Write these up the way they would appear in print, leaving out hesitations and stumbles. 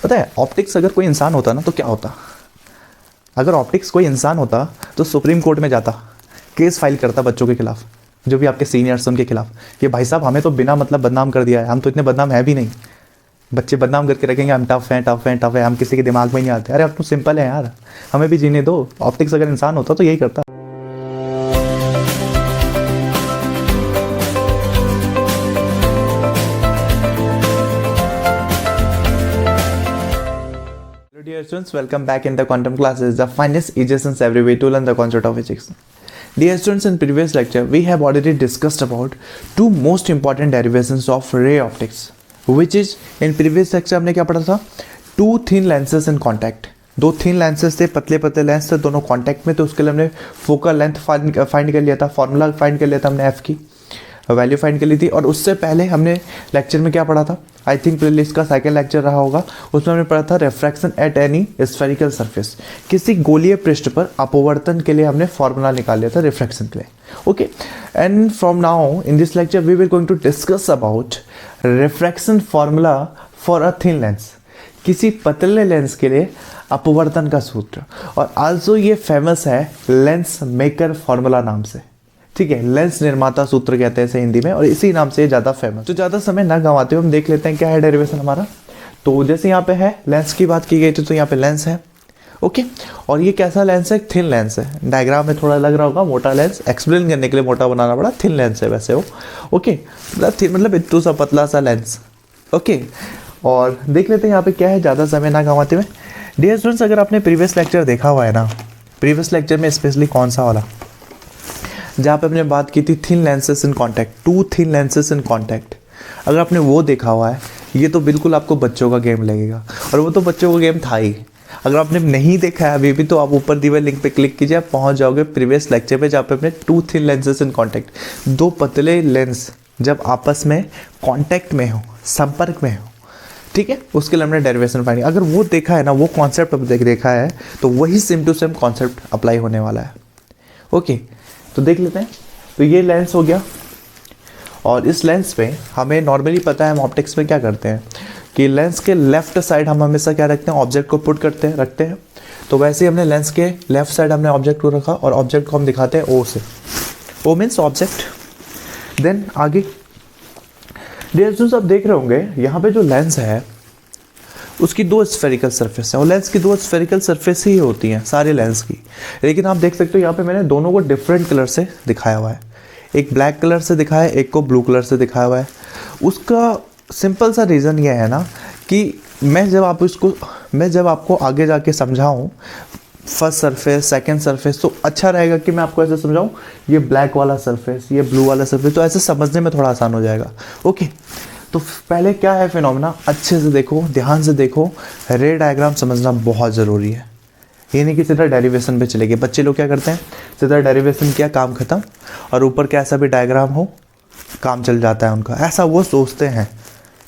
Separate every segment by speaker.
Speaker 1: पता है ऑप्टिक्स अगर कोई इंसान होता ना तो क्या होता, अगर ऑप्टिक्स कोई इंसान होता तो सुप्रीम कोर्ट में जाता, केस फाइल करता बच्चों के खिलाफ, जो भी आपके सीनियर्स उनके खिलाफ, कि भाई साहब हमें तो बिना मतलब बदनाम कर दिया है, हम तो इतने बदनाम है भी नहीं, बच्चे बदनाम करके रखेंगे हम टफ हैं टफ हैं टफ है, हम किसी के दिमाग में नहीं आते। अरे अब तो सिंपल है यार, हमें भी जीने दो। ऑप्टिक्स अगर इंसान होता तो यही करता। Dear students, welcome back in the quantum classes, the finest equations every way to learn the concept of physics. Dear students, in previous lecture we have already discussed about two most important derivations of ray optics, which is in previous lecture हमने क्या पढ़ा था, two thin lenses in contact। दो thin lenses थे, पतले पतले lens थे, दोनों कांटेक्ट में, तो उसके लिए हमने फोकल लेंथ फाइंड कर लिया था, फॉर्मूला फाइंड कर लिया था हमने, एफ की वैल्यू फाइंड कर ली थी। और उससे पहले हमने लेक्चर में क्या पढ़ा था, आई थिंक प्लेलिस्ट का सेकंड लेक्चर रहा होगा, उसमें हमने पढ़ा था refraction at any spherical surface. किसी गोलीय पृष्ठ पर अपवर्तन के लिए हमने फॉर्मूला निकाल लिया था रिफ्रैक्शन के लिए। Okay, and from now in this lecture we will going to discuss about refraction formula for a thin lens, किसी पतले लेंस के लिए अपवर्तन का सूत्र। और आल्सो ये फेमस है लेंस मेकर फॉर्मूला नाम से, ठीक है, लेंस निर्माता सूत्र कहते हैं इसे हिंदी में, और इसी नाम से ज़्यादा फेमस। तो ज़्यादा समय ना गंवाते हुए हम देख लेते हैं क्या है डेरिवेशन हमारा। तो जैसे यहाँ पे है लेंस की बात की गई थी, तो यहाँ पे लेंस है, ओके। और ये कैसा लेंस है, थिन लेंस है। डायग्राम में थोड़ा लग रहा होगा मोटा लेंस, एक्सप्लेन करने के लिए मोटा बनाना पड़ा, थिन लेंस है वैसे वो, ओके, मतलब इतना सा पतला सा लेंस, ओके। और देख लेते हैं यहाँ पे क्या है ज़्यादा समय ना गंवाते हुए। डियर स्टूडेंट्स, अगर आपने प्रीवियस लेक्चर देखा हुआ है ना, प्रीवियस लेक्चर में स्पेशली कौन सा वाला, जहाँ पे हमने बात की थी thin lenses in contact, two thin lenses in contact, अगर आपने वो देखा हुआ है, ये तो बिल्कुल आपको बच्चों का गेम लगेगा, और वो तो बच्चों का गेम था ही। अगर आपने नहीं देखा है अभी भी, तो आप ऊपर दिए हुए लिंक पे क्लिक कीजिए, आप पहुँच जाओगे प्रीवियस लेक्चर पे, जहाँ पे अपने two thin lenses in contact, दो पतले लेंस जब आपस में कॉन्टैक्ट में हो, संपर्क में हो, ठीक है, उसके लिए हमने डेरिवेशन फाइंड। अगर वो देखा है ना, वो कॉन्सेप्ट देखा है, तो वही same to same concept apply होने वाला है, ओके। तो देख लेते हैं। तो ये लेंस हो गया, और इस लेंस पे हमें नॉर्मली पता है, हम ऑप्टिक्स में क्या करते हैं कि लेंस के लेफ्ट साइड हम हमेशा क्या रखते हैं, ऑब्जेक्ट को पुट रखते हैं। तो वैसे ही हमने लेंस के लेफ्ट साइड हमने ऑब्जेक्ट को रखा, और ऑब्जेक्ट को हम दिखाते हैं ओ से, ओ मीन्स ऑब्जेक्ट। देन आगे डियर स्टूडेंट्स, आप देख रहे होंगे यहाँ पे जो लेंस है उसकी दो स्फेरिकल सरफेस है, और लेंस की दो स्फेरिकल सरफेस ही होती हैं सारे लेंस की। लेकिन आप देख सकते हो यहाँ पे मैंने दोनों को डिफरेंट कलर से दिखाया हुआ है, एक ब्लैक कलर से दिखाया है, एक को ब्लू कलर से दिखाया हुआ है। उसका सिंपल सा रीज़न ये है ना कि मैं जब आपको आगे जाके समझाऊँ फर्स्ट सरफेस सेकंड सरफेस, तो अच्छा रहेगा कि मैं आपको ऐसे समझाऊँ, ये ब्लैक वाला सरफेस, ये ब्लू वाला सरफेस, तो ऐसे समझने में थोड़ा आसान हो जाएगा, ओके। तो पहले क्या है फिनोमेना, अच्छे से देखो, ध्यान से देखो, रे डायग्राम समझना बहुत ज़रूरी है। ये नहीं कि सीधा डेरिवेशन पे चले गए। बच्चे लोग क्या करते हैं, सीधा डेरिवेशन किया, काम खत्म, और ऊपर कैसा भी डायग्राम हो काम चल जाता है उनका, ऐसा वो सोचते हैं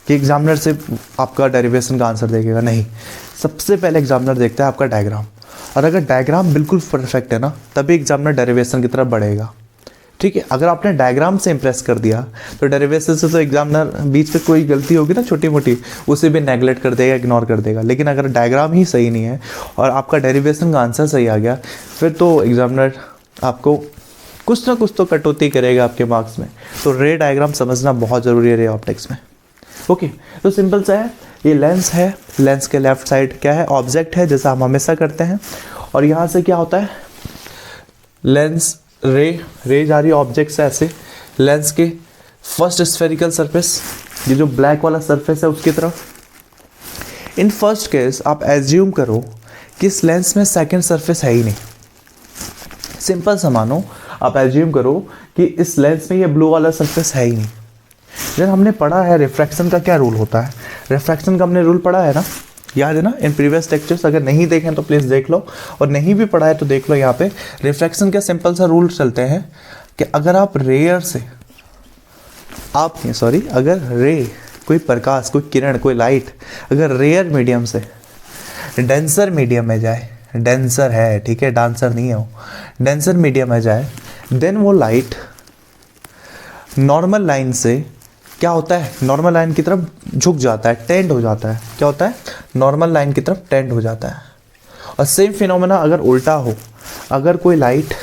Speaker 1: कि एग्जामिनर से आपका डेरिवेशन का आंसर देखेगा। नहीं, सबसे पहले एग्जामिनर देखता है आपका डायग्राम, और अगर डायग्राम बिल्कुल परफेक्ट है ना, तभी एग्जामिनर डेरिवेशन की तरफ बढ़ेगा, ठीक है। अगर आपने डायग्राम से इंप्रेस कर दिया, तो डेरिवेशन से तो एग्जामिनर बीच पे कोई गलती होगी ना छोटी मोटी, उसे भी नेगलेक्ट कर देगा, इग्नोर कर देगा। लेकिन अगर डायग्राम ही सही नहीं है और आपका डेरिवेशन का आंसर सही आ गया, फिर तो एग्जामिनर आपको कुछ ना कुछ तो कटौती करेगा आपके मार्क्स में। तो रे डायग्राम समझना बहुत ज़रूरी है रे ऑप्टिक्स में, ओके। तो सिंपल सा है, ये लेंस है, लेंस के लेफ्ट साइड क्या है, ऑब्जेक्ट है, जैसा हम हमेशा करते हैं। और यहाँ से क्या होता है, लेंस रे जा रही है ऑब्जेक्ट से ऐसे लेंस के फर्स्ट स्फेरिकल सरफेस, ये जो ब्लैक वाला सरफेस है उसकी तरफ। इन फर्स्ट केस आप एज्यूम करो कि इस लेंस में सेकंड सरफेस है ही नहीं, सिंपल सा मानो, आप एज्यूम करो कि इस लेंस में ये ब्लू वाला सरफेस है ही नहीं। जब हमने पढ़ा है रिफ्रैक्शन का क्या रूल होता है, रिफ्रैक्शन का हमने रूल पढ़ा है ना, याद है ना इन प्रीवियस लेक्चर्स। अगर नहीं देखें तो प्लीज़ देख लो, और नहीं भी पढ़ा है तो देख लो। यहाँ पे रिफ्रैक्शन के सिंपल सा रूल चलते हैं कि अगर आप अगर रे, कोई प्रकाश, कोई किरण, कोई लाइट अगर रेयर मीडियम से डेंसर मीडियम में जाए, डेंसर है, ठीक है, डांसर नहीं है वो, डेंसर मीडियम में जाए, देन वो लाइट नॉर्मल लाइन से क्या होता है, नॉर्मल लाइन की तरफ झुक जाता है, टेंड हो जाता है। क्या होता है, नॉर्मल लाइन की तरफ टेंड हो जाता है। और सेम फिनोमेना अगर उल्टा हो, अगर कोई लाइट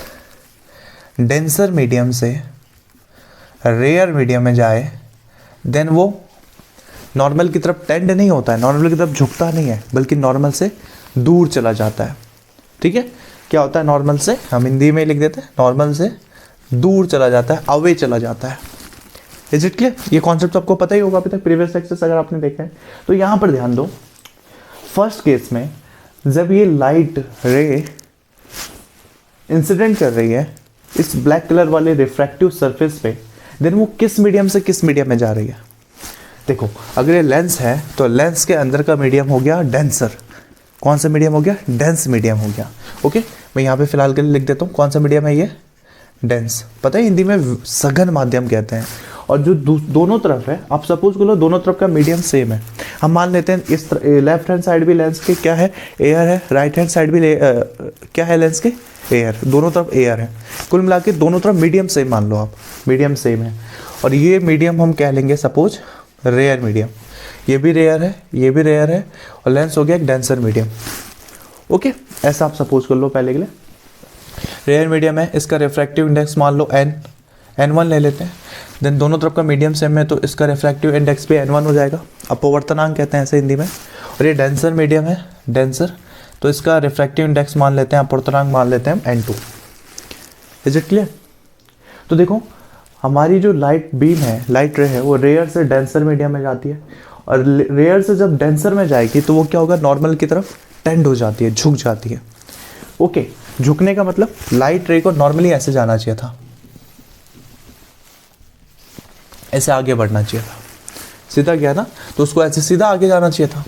Speaker 1: डेंसर मीडियम से रेयर मीडियम में जाए, देन वो नॉर्मल की तरफ टेंड नहीं होता है, नॉर्मल की तरफ झुकता नहीं है, बल्कि नॉर्मल से दूर चला जाता है। ठीक है, क्या होता है, नॉर्मल से, हम हिंदी में लिख देते हैं, नॉर्मल से दूर चला जाता है, अवे चला जाता है। Is it clear? ये कॉन्सेप्ट आपको पता ही होगा अभी तक, प्रीवियस लेक्चर्स अगर आपने देखा है तो। यहाँ पर ध्यान दो, फर्स्ट केस में जब ये लाइट रे इंसिडेंट कर रही है इस ब्लैक कलर वाले रिफ्रैक्टिव सरफेस पे, देन वो किस मीडियम से किस मीडियम में जा रही है। देखो, अगर ये लेंस है तो लेंस के अंदर का मीडियम हो गया डेंसर। कौन सा मीडियम हो गया, डेंस मीडियम हो गया। ओके, मैं यहाँ पे फिलहाल के लिए लिख देता हूँ, कौन सा मीडियम है ये, डेंस। पता है हिंदी में सघन माध्यम कहते हैं। और जो दोनों तरफ है, आप सपोज करो दोनों तरफ का मीडियम सेम है। हम मान लेते हैं इस लेफ्ट हैंड साइड भी लेंस के क्या है, एयर है, राइट हैंड साइड भी क्या है लेंस के, एयर। दोनों तरफ एयर है, कुल मिला के दोनों तरफ मीडियम सेम मान लो आप, मीडियम सेम है। और ये मीडियम हम कह लेंगे सपोज रेयर मीडियम। ये भी रेयर है, ये भी रेयर है, और लेंस हो गया एक डेंसर मीडियम। ओके, ऐसा आप सपोज कर लो पहले के लिए। रेयर मीडियम है, इसका रिफ्रैक्टिव इंडेक्स मान लो n1 ले लेते हैं। देन दोनों तरफ का मीडियम सेम है तो इसका रिफ्रैक्टिव इंडेक्स भी n1 हो जाएगा, अपवर्तनांक कहते हैं ऐसे हिंदी में। और ये डेंसर मीडियम है, डेंसर, तो इसका रिफ्रैक्टिव इंडेक्स मान लेते हैं, अपवर्तनांक मान लेते हैं n2। Is it clear? तो देखो, हमारी जो लाइट बीम है, लाइट रे है, वो रेयर से डेंसर मीडियम में जाती है। और रेयर से जब डेंसर में जाएगी तो वो क्या होगा, नॉर्मल की तरफ टेंड हो जाती है, झुक जाती है। ओके, झुकने का मतलब लाइट रे को नॉर्मली ऐसे जाना चाहिए था, ऐसे आगे बढ़ना चाहिए था, सीधा गया ना, तो उसको ऐसे सीधा आगे जाना चाहिए था।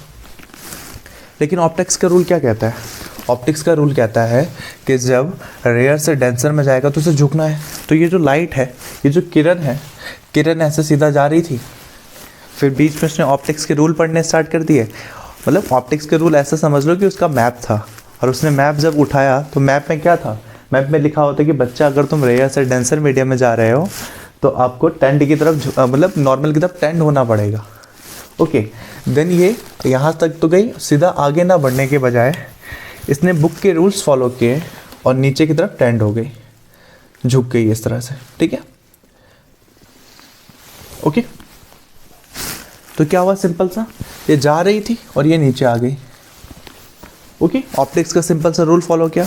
Speaker 1: लेकिन ऑप्टिक्स का रूल क्या कहता है, ऑप्टिक्स का रूल कहता है कि जब रेयर से डेंसर में जाएगा तो उसे झुकना है। तो ये जो लाइट है, ये जो किरण है, किरण ऐसे सीधा जा रही थी, फिर बीच में उसने ऑप्टिक्स के रूल पढ़ने स्टार्ट कर दिए। मतलब ऑप्टिक्स के रूल ऐसा समझ लो कि उसका मैप था, और उसने मैप जब उठाया तो मैप में क्या था, मैप में लिखा होता है कि बच्चा अगर तुम रेयर से डेंसर मीडियम में जा रहे हो तो आपको टेंड की तरफ मतलब नॉर्मल की तरफ टेंड होना पड़ेगा। ओके, देन ये यहाँ तक तो गई, सीधा आगे ना बढ़ने के बजाय इसने बुक के रूल्स फॉलो किए और नीचे की तरफ टेंड हो गई, झुक गई इस तरह से। ठीक है, ओके, तो क्या हुआ, सिंपल सा, ये जा रही थी और ये नीचे आ गई। ओके, ऑप्टिक्स का सिंपल सा रूल फॉलो किया।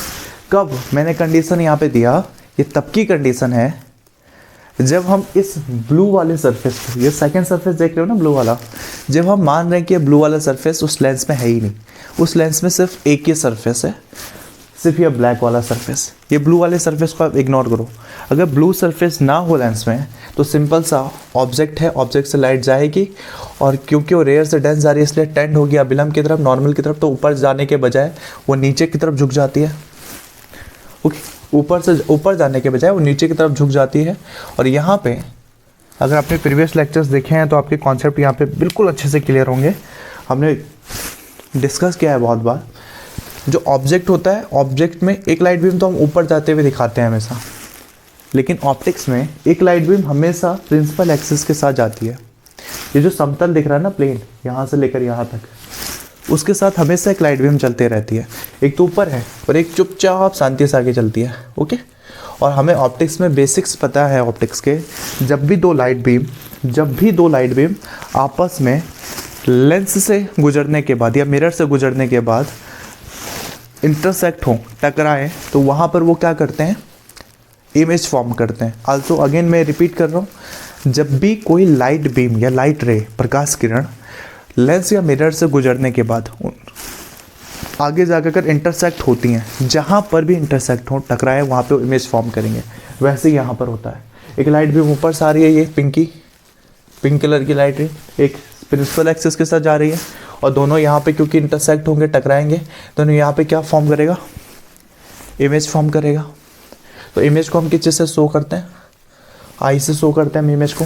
Speaker 1: कब मैंने कंडीशन यहाँ पे दिया, ये तब की कंडीशन है जब हम इस ब्लू वाले सरफेस को, ये सेकंड सरफेस देख रहे हो ना ब्लू वाला, जब हम मान रहे हैं कि ये ब्लू वाला सरफेस उस लेंस में है ही नहीं, उस लेंस में सिर्फ एक ही सरफेस है, सिर्फ ये ब्लैक वाला सरफेस। ये ब्लू वाले सरफेस को आप इग्नोर करो। अगर ब्लू सरफेस ना हो लेंस में तो सिंपल सा ऑब्जेक्ट है, ऑब्जेक्ट से लाइट जाएगी, और क्योंकि वो रेयर से डेंस जा रही है इसलिए टेंड हो गया अभिलंब की तरफ, नॉर्मल की तरफ, तो ऊपर जाने के बजाय वो नीचे की तरफ झुक जाती है। ओके, ऊपर से ऊपर जाने के बजाय वो नीचे की तरफ झुक जाती है। और यहाँ पे अगर आपने प्रीवियस लेक्चर्स देखे हैं तो आपके कॉन्सेप्ट यहाँ पे बिल्कुल अच्छे से क्लियर होंगे। हमने डिस्कस किया है बहुत बार, जो ऑब्जेक्ट होता है, ऑब्जेक्ट में एक लाइट बीम तो हम ऊपर जाते हुए दिखाते हैं हमेशा, लेकिन ऑप्टिक्स में एक लाइट बीम हमेशा प्रिंसिपल एक्सिस के साथ जाती है। ये जो समतल दिख रहा है ना प्लेन, यहाँ से लेकर यहाँ तक, उसके साथ हमेशा एक लाइट बीम चलते रहती है। एक तो ऊपर है और एक चुपचाप शांति से आगे चलती है। ओके, और हमें ऑप्टिक्स में बेसिक्स पता है ऑप्टिक्स के, जब भी दो लाइट बीम आपस में लेंस से गुजरने के बाद या मिरर से गुजरने के बाद इंटरसेक्ट हो, टकराएं, तो वहाँ पर वो क्या करते हैं, इमेज फॉर्म करते हैं। आल्सो अगेन मैं रिपीट कर रहा हूँ, जब भी कोई लाइट बीम या लाइट रे, प्रकाश किरण, लेंस या मिरर से गुजरने के बाद आगे जाकर इंटरसेक्ट होती हैं, जहाँ पर भी इंटरसेक्ट हो, टकराए, वहाँ पे इमेज फॉर्म करेंगे। वैसे ही यहाँ पर होता है, एक लाइट बीम ऊपर से आ रही है, ये पिंक कलर की लाइट रे, एक प्रिंसिपल एक्सिस के साथ जा रही है, और दोनों यहाँ पे क्योंकि इंटरसेक्ट होंगे, टकराएंगे, दोनों यहाँ पे क्या फॉर्म करेगा, इमेज फॉर्म करेगा। तो इमेज को हम किस चीज़ से शो करते हैं, आई से शो करते हैं हम इमेज को।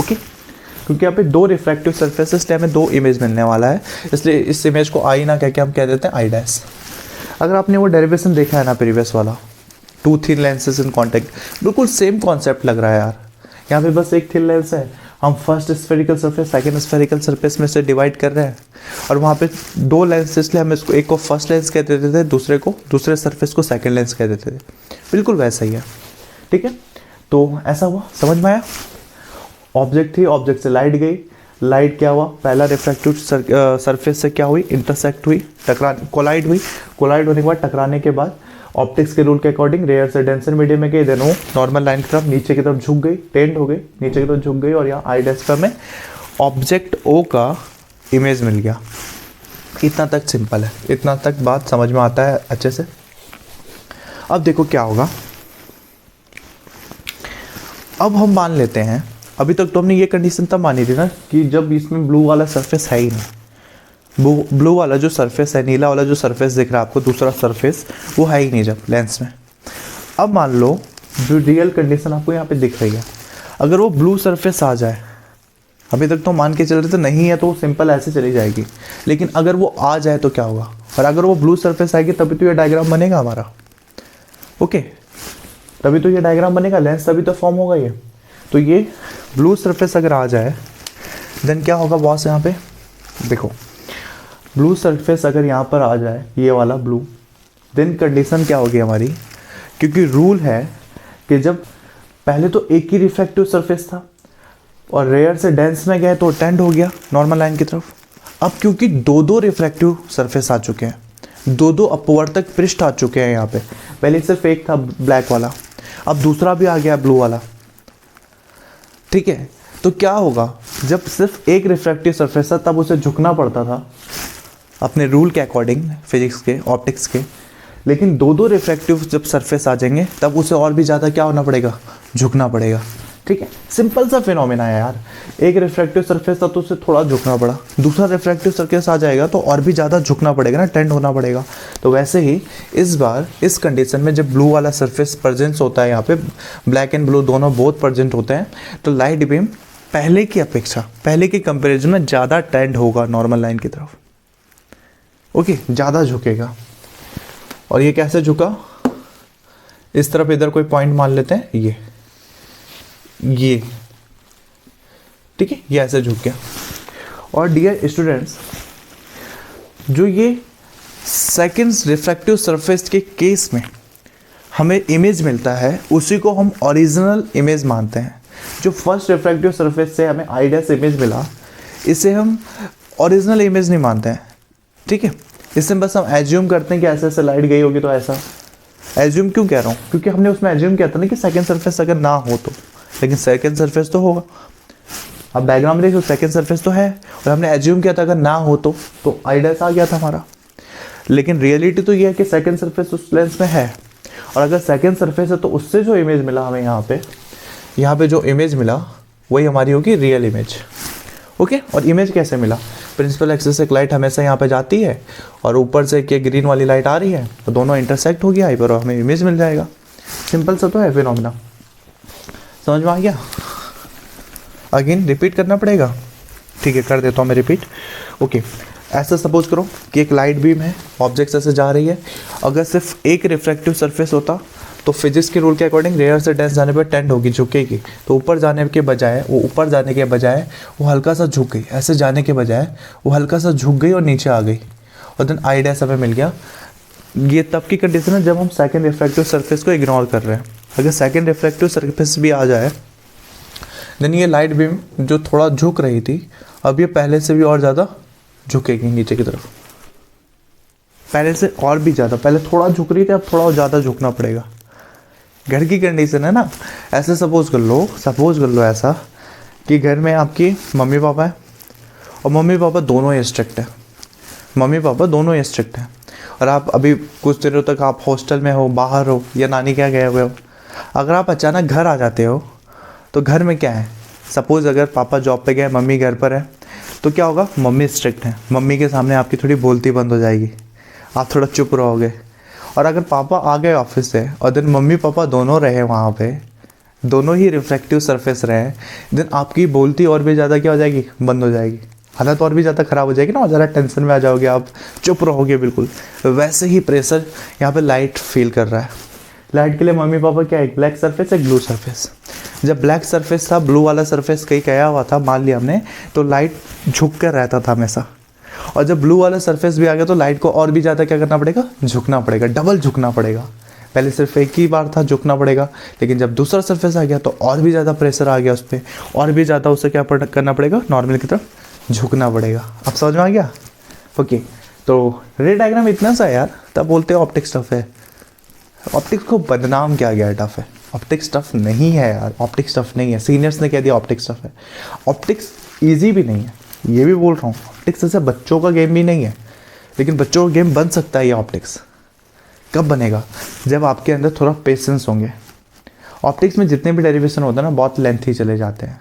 Speaker 1: ओके, क्योंकि यहाँ पे दो रिफ्रैक्टिव सरफेस है इसलिए हमें दो इमेज मिलने वाला है, इसलिए इस इमेज को आई ना कह के हम कह देते हैं आई डैश। अगर आपने वो डेरिवेशन देखा है ना प्रीवियस वाला, 2 थिन लेंसेज इन कॉन्टैक्ट, बिल्कुल सेम कॉन्सेप्ट लग रहा है यार। यहाँ पे बस एक थिन लेंस है हम first spherical surface second spherical surface में से डिवाइड कर रहे हैं, और वहाँ पे दो लेंस, इसलिए हम इसको एक को फर्स्ट लेंस कह देते थे, दूसरे सरफेस को सेकंड लेंस कह देते थे। बिल्कुल वैसा ही है, ठीक है। तो ऐसा हुआ, समझ में आया। ऑब्जेक्ट थी, ऑब्जेक्ट से लाइट गई, लाइट क्या हुआ, पहला रिफ्रैक्टिव सरफेस से क्या हुई, इंटरसेक्ट हुई, कोलाइड हुई, कोलाइड होने के बाद टकराने के बाद ऑप्टिक्स के रूल के अकॉर्डिंग रेयर से डेंसर मीडियम में गई, देन वो नॉर्मल लाइन की तरफ नीचे की तरफ झुक गई, टेंड हो गई, नीचे की तरफ झुक गई, और यहाँ आई डेस पर में ऑब्जेक्ट ओ का इमेज मिल गया। इतना तक सिंपल है, इतना तक बात समझ में आता है अच्छे से। अब देखो क्या होगा, अब हम मान लेते हैं, अभी तक तो हमने ये कंडीशन तब मानी थी ना कि जब इसमें ब्लू वाला सरफेस है ही नहीं, ब्लू वाला जो सरफेस है, नीला वाला जो सरफेस दिख रहा है आपको, दूसरा सरफेस, वो है ही नहीं जब लेंस में। अब मान लो जो रियल कंडीशन आपको यहाँ पे दिख रही है, अगर वो ब्लू सरफेस आ जाए, अभी तक तो मान के चल रहे थे नहीं है तो सिंपल ऐसे चली जाएगी, लेकिन अगर वो आ जाए तो क्या होगा, और अगर वो ब्लू सरफेस आएगी तभी तो ये डायग्राम बनेगा हमारा, ओके, तभी तो ये डायग्राम बनेगा, लेंस तभी तो फॉर्म होगा ये। तो ये ब्लू सरफेस अगर आ जाए देन क्या होगा बॉस, यहाँ पे देखो, ब्लू सरफेस अगर यहाँ पर आ जाए, ये वाला ब्लू, देन कंडीशन क्या होगी हमारी, क्योंकि रूल है कि जब पहले तो एक ही रिफ्रैक्टिव सरफेस था और रेयर से डेंस में गए तो टेंड हो गया नॉर्मल लाइन की तरफ। अब क्योंकि दो रिफ्रैक्टिव सरफेस आ चुके हैं, दो अपवर्तक पृष्ठ आ चुके हैं यहाँ पे, पहले सिर्फ एक था ब्लैक वाला, अब दूसरा भी आ गया ब्लू वाला, ठीक है। तो क्या होगा, जब सिर्फ एक रिफ्रैक्टिव सरफेस था तब उसे झुकना पड़ता था अपने रूल के अकॉर्डिंग, फिजिक्स के, ऑप्टिक्स के, लेकिन दो रिफ्रैक्टिव जब सरफेस आ जाएंगे तब उसे और भी ज़्यादा क्या होना पड़ेगा, झुकना पड़ेगा, ठीक है। सिंपल सा फिनोमेना है यार, एक रिफ्रैक्टिव सरफेस था तो उसे थोड़ा झुकना पड़ा, दूसरा रिफ्रैक्टिव सरफेस आ जाएगा तो और भी ज़्यादा झुकना पड़ेगा ना, टेंड होना पड़ेगा। तो वैसे ही इस बार इस कंडीशन में जब ब्लू वाला सरफेस प्रेजेंस होता है, यहाँ पे ब्लैक एंड ब्लू दोनों बोथ प्रेजेंट होते हैं, तो लाइट बीम पहले की अपेक्षा, पहले के कंपेरिजन में ज़्यादा टेंड होगा नॉर्मल लाइन की तरफ, ओके, ज़्यादा झुकेगा। और ये कैसे झुका, इस तरफ इधर कोई पॉइंट मान लेते हैं, ये ठीक है, ये ऐसे झुक गया। और डियर स्टूडेंट्स, जो ये सेकंड रिफ्रैक्टिव सरफेस के केस में हमें इमेज मिलता है, उसी को हम ओरिजिनल इमेज मानते हैं। जो फर्स्ट रिफ्रैक्टिव सरफेस से हमें आई डैश इमेज मिला, इसे हम ओरिजिनल इमेज नहीं मानते हैं, ठीक है। इसमें बस हम एज्यूम करते हैं कि ऐसे ऐसे लाइट गई होगी, तो ऐसा एज्यूम क्यों कह रहा हूँ, क्योंकि हमने उसमें एज्यूम किया था ना कि सेकंड सरफेस अगर ना हो तो, लेकिन सेकंड सरफेस तो होगा। अब डायग्राम देखो, सेकंड सरफेस तो है, और हमने एज्यूम किया था अगर ना हो तो आई डैश आ गया था हमारा, लेकिन रियलिटी तो ये है कि सेकंड सरफेस उस लेंस में है, और अगर सेकंड सरफेस है तो उससे जो इमेज मिला हमें यहाँ पे जो इमेज मिला वही हमारी होगी रियल इमेज, ओके। और इमेज कैसे मिला, प्रिंसिपल एक्सिस से लाइट हमेशा यहाँ पे जाती है और ऊपर से क्या ग्रीन वाली लाइट आ रही है, तो दोनों इंटरसेक्ट हो गया, पर हमें इमेज मिल जाएगा। सिंपल सा तो है फिनोमेना, समझ में आ गया। अगेन रिपीट करना पड़ेगा, ठीक है, कर देता हूँ मैं रिपीट, ओके। ऐसा सपोज करो कि एक लाइट बीम है, ऑब्जेक्ट से जा रही है, अगर सिर्फ एक रिफ्रैक्टिव सरफेस होता तो फिजिक्स के रूल के अकॉर्डिंग रेयर से डेंस जाने पर टेंड होगी, झुकेगी, तो ऊपर जाने के बजाय वो हल्का सा झुक गई, ऐसे जाने के बजाय वो हल्का सा झुक गई और नीचे आ गई, और देन आई डैश हमें मिल गया। ये तब की कंडीशन है जब हम सेकंड रिफ्रैक्टिव सरफेस को इग्नोर कर रहे हैं। अगर सेकंड रिफ्रैक्टिव सरफेस भी आ जाए, देन ये लाइट बीम जो थोड़ा झुक रही थी, अब ये पहले से भी और ज़्यादा झुकेगी नीचे की तरफ, पहले से और भी ज़्यादा, पहले थोड़ा झुक रही थी, अब थोड़ा ज़्यादा झुकना पड़ेगा। घर की कंडीशन है ना, ऐसे सपोज कर लो ऐसा कि घर में आपकी मम्मी पापा है, और मम्मी पापा दोनों ही स्ट्रिक्ट हैं, और आप अभी कुछ दिनों तक आप हॉस्टल में हो, बाहर हो, या नानी क्या गए हुए हो। अगर आप अचानक घर आ जाते हो तो घर में क्या है, सपोज़ अगर पापा जॉब पे गए, मम्मी घर पर है, तो क्या होगा, मम्मी स्ट्रिक्ट है, मम्मी के सामने आपकी थोड़ी बोलती बंद हो जाएगी, आप थोड़ा चुप रहोगे। और अगर पापा आ गए ऑफिस से और देन मम्मी पापा दोनों रहे वहाँ पे, दोनों ही रिफ्लेक्टिव सरफेस रहे, देन आपकी बोलती और भी ज़्यादा क्या हो जाएगी, बंद हो जाएगी, हालत और भी ज़्यादा ख़राब हो जाएगी ना, और ज़्यादा टेंशन में आ जाओगे, आप चुप रहोगे बिल्कुल। वैसे ही प्रेशर यहाँ पे लाइट फील कर रहा है, लाइट के लिए मम्मी पापा क्या, एक ब्लैक सरफेस एक ब्लू सरफेस। जब ब्लैक सरफेस था, ब्लू वाला सरफेस कहीं गया हुआ था मान लिया हमने, तो लाइट झुक कर रहता था हमेशा। और जब ब्लू वाला सरफेस भी आ गया तो लाइट को और भी ज़्यादा क्या करना पड़ेगा, झुकना पड़ेगा, डबल झुकना पड़ेगा। पहले सिर्फ एक ही बार था झुकना पड़ेगा, लेकिन जब दूसरा सरफेस आ गया तो और भी ज़्यादा प्रेशर आ गया उस पर, और भी ज़्यादा उसे क्या करना पड़ेगा, नॉर्मल की तरफ झुकना पड़ेगा। अब समझ में आ गया? ओके, तो रे डायग्राम इतना सा यार, तब बोलते हैं ऑप्टिक्स टफ है। ऑप्टिक्स को बदनाम किया गया है टफ है। ऑप्टिक्स टफ नहीं है यार, ऑप्टिक्स टफ नहीं है, सीनियर्स ने कह दिया ऑप्टिक्स टफ है। ऑप्टिक्स ईजी भी नहीं है, ये भी बोल रहा हूँ। ऑप्टिक्स ऐसे बच्चों का गेम भी नहीं है, लेकिन बच्चों का गेम बन सकता है ये ऑप्टिक्स। कब बनेगा? जब आपके अंदर थोड़ा पेशेंस होंगे। ऑप्टिक्स में जितने भी डेरिवेशन होते हैं ना, बहुत लेंथी चले जाते हैं।